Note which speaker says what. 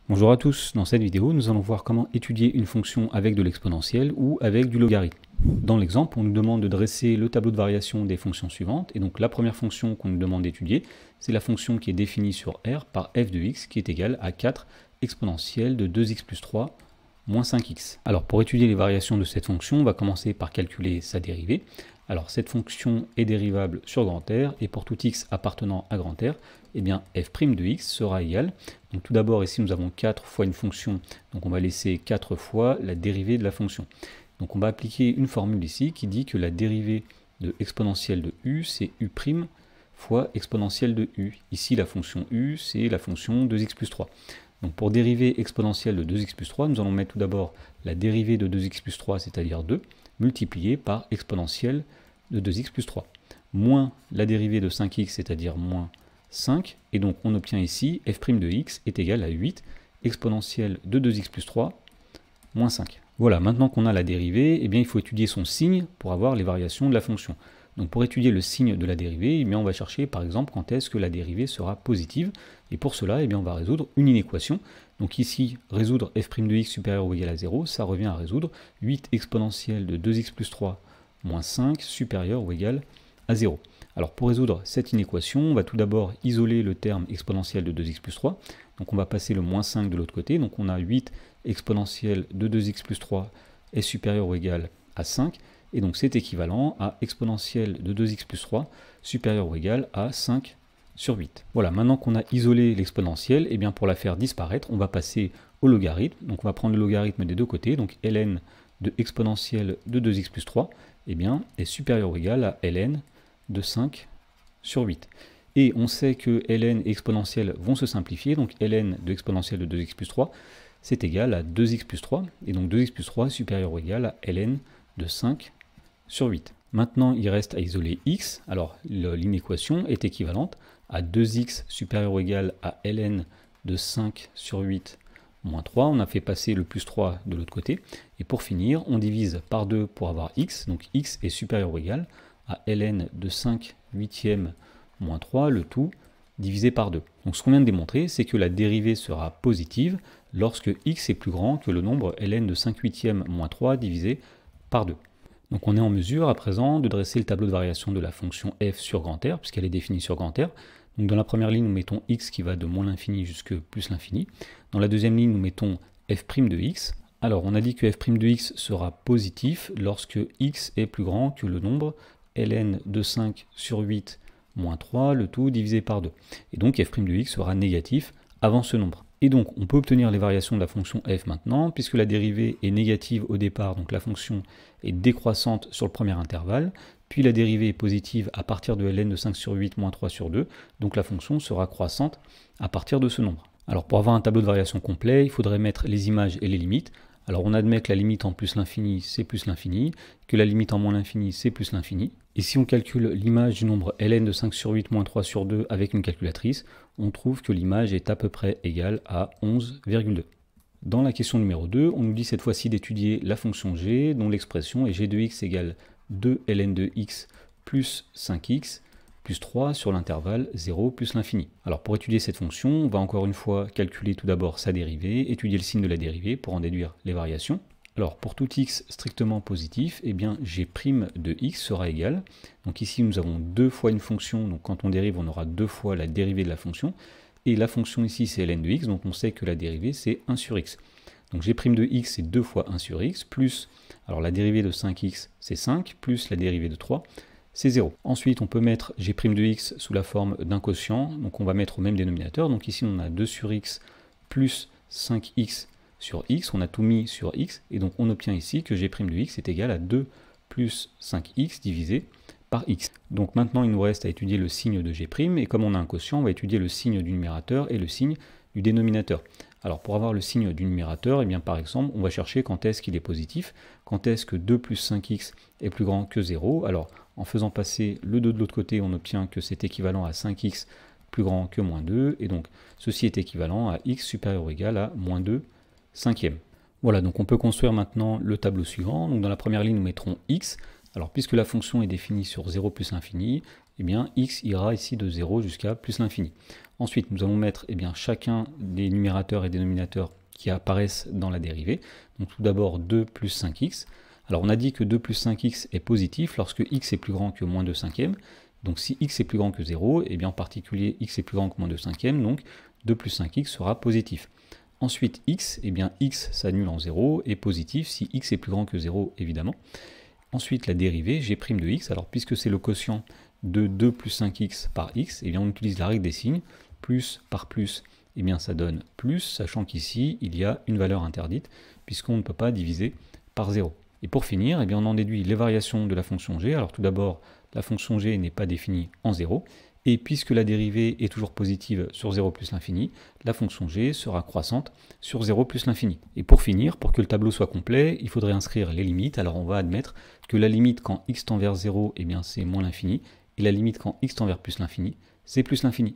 Speaker 1: Bonjour à tous, dans cette vidéo nous allons voir comment étudier une fonction avec de l'exponentielle ou avec du logarithme. Dans l'exemple, on nous demande de dresser le tableau de variation des fonctions suivantes, et donc la première fonction qu'on nous demande d'étudier, c'est la fonction qui est définie sur R par f de x qui est égale à 4 exponentielle de 2x plus 3 moins 5x. Alors pour étudier les variations de cette fonction, on va commencer par calculer sa dérivée. Alors cette fonction est dérivable sur grand R, et pour tout x appartenant à grand R, eh bien f' de x sera égal. Donc tout d'abord ici nous avons 4 fois une fonction, donc on va laisser 4 fois la dérivée de la fonction. Donc on va appliquer une formule ici qui dit que la dérivée de exponentielle de u, c'est u' fois exponentielle de u. Ici la fonction u, c'est la fonction 2x plus 3. Donc pour dériver exponentielle de 2x plus 3, nous allons mettre tout d'abord la dérivée de 2x plus 3, c'est-à-dire 2, multipliée par exponentielle de 2x plus 3, moins la dérivée de 5x, c'est-à-dire moins 5, et donc on obtient ici f' de x est égal à 8 exponentielle de 2x plus 3 moins 5. Voilà, maintenant qu'on a la dérivée, eh bien, il faut étudier son signe pour avoir les variations de la fonction. Donc pour étudier le signe de la dérivée, eh bien, on va chercher par exemple quand est-ce que la dérivée sera positive, et pour cela eh bien, on va résoudre une inéquation. Donc ici, résoudre f' de x supérieur ou égal à 0, ça revient à résoudre 8 exponentielle de 2x plus 3 moins 5 supérieur ou égal à 0. Alors pour résoudre cette inéquation, on va tout d'abord isoler le terme exponentiel de 2x plus 3. Donc on va passer le moins 5 de l'autre côté. Donc on a 8 exponentielle de 2x plus 3 est supérieur ou égal à 5. Et donc c'est équivalent à exponentielle de 2x plus 3 supérieur ou égal à 5 sur 8. Voilà, maintenant qu'on a isolé l'exponentielle, et bien pour la faire disparaître, on va passer au logarithme. Donc on va prendre le logarithme des deux côtés. Donc ln de exponentielle de 2x plus 3 eh bien, est supérieur ou égal à ln de 5 sur 8. Et on sait que ln et exponentielle vont se simplifier, donc ln de exponentielle de 2x plus 3, c'est égal à 2x plus 3, et donc 2x plus 3 est supérieur ou égal à ln de 5 sur 8. Maintenant, il reste à isoler x, alors l'inéquation est équivalente à 2x supérieur ou égal à ln de 5 sur 8 moins 3, on a fait passer le plus 3 de l'autre côté, et pour finir, on divise par 2 pour avoir x, donc x est supérieur ou égal à ln de 5 huitièmes moins 3, le tout divisé par 2. Donc ce qu'on vient de démontrer, c'est que la dérivée sera positive lorsque x est plus grand que le nombre ln de 5 huitièmes moins 3 divisé par 2. Donc on est en mesure à présent de dresser le tableau de variation de la fonction f sur grand R, puisqu'elle est définie sur grand R. Donc dans la première ligne, nous mettons x qui va de moins l'infini jusqu'à plus l'infini. Dans la deuxième ligne, nous mettons f' de x. Alors on a dit que f' de x sera positif lorsque x est plus grand que le nombre ln de 5 sur 8 moins 3, le tout divisé par 2. Et donc f' de x sera négatif avant ce nombre. Et donc on peut obtenir les variations de la fonction f maintenant, puisque la dérivée est négative au départ, donc la fonction est décroissante sur le premier intervalle, puis la dérivée est positive à partir de ln de 5 sur 8 moins 3 sur 2, donc la fonction sera croissante à partir de ce nombre. Alors pour avoir un tableau de variation complet, il faudrait mettre les images et les limites. Alors on admet que la limite en plus l'infini, c'est plus l'infini, que la limite en moins l'infini, c'est plus l'infini. Et si on calcule l'image du nombre ln de 5 sur 8 moins 3 sur 2 avec une calculatrice, on trouve que l'image est à peu près égale à 11,2. Dans la question numéro 2, on nous dit cette fois-ci d'étudier la fonction g, dont l'expression est g de x égale 2 ln de x plus 5x plus 3 sur l'intervalle 0 plus l'infini. Alors pour étudier cette fonction, on va encore une fois calculer tout d'abord sa dérivée, étudier le signe de la dérivée pour en déduire les variations. Alors pour tout x strictement positif, eh bien g' de x sera égal. Donc ici nous avons deux fois une fonction, donc quand on dérive on aura deux fois la dérivée de la fonction. Et la fonction ici c'est ln de x, donc on sait que la dérivée c'est 1 sur x. Donc g' de x c'est 2 fois 1 sur x, plus, alors la dérivée de 5x c'est 5, plus la dérivée de 3, c'est 0. Ensuite, on peut mettre g' de x sous la forme d'un quotient, donc on va mettre au même dénominateur. Donc ici, on a 2 sur x plus 5x sur x, on a tout mis sur x, et donc on obtient ici que g' de x est égal à 2 plus 5x divisé par x. Donc maintenant, il nous reste à étudier le signe de g', et comme on a un quotient, on va étudier le signe du numérateur et le signe du dénominateur. Alors pour avoir le signe du numérateur, eh bien par exemple, on va chercher quand est-ce qu'il est positif, quand est-ce que 2 plus 5x est plus grand que 0. Alors en faisant passer le 2 de l'autre côté, on obtient que c'est équivalent à 5x plus grand que moins 2, et donc ceci est équivalent à x supérieur ou égal à moins 2 cinquièmes. Voilà, donc on peut construire maintenant le tableau suivant. Donc dans la première ligne, nous mettrons x. Alors puisque la fonction est définie sur 0 plus l'infini, eh bien x ira ici de 0 jusqu'à plus l'infini. Ensuite, nous allons mettre chacun des numérateurs et dénominateurs qui apparaissent dans la dérivée. Donc tout d'abord 2 plus 5x. Alors on a dit que 2 plus 5x est positif lorsque x est plus grand que moins 2 cinquièmes. Donc si x est plus grand que 0, en particulier x est plus grand que moins 2 cinquièmes, donc 2 plus 5x sera positif. Ensuite x, x s'annule en 0 et positif si x est plus grand que 0 évidemment. Ensuite la dérivée g' de x, alors puisque c'est le quotient de 2 plus 5x par x, on utilise la règle des signes, plus par plus, ça donne plus, sachant qu'ici il y a une valeur interdite, puisqu'on ne peut pas diviser par 0. Et pour finir, on en déduit les variations de la fonction g. Alors tout d'abord, la fonction g n'est pas définie en 0, et puisque la dérivée est toujours positive sur 0 plus l'infini, la fonction g sera croissante sur 0 plus l'infini. Et pour finir, pour que le tableau soit complet, il faudrait inscrire les limites. Alors on va admettre que la limite quand x tend vers 0, c'est moins l'infini, et la limite quand x tend vers plus l'infini, c'est plus l'infini.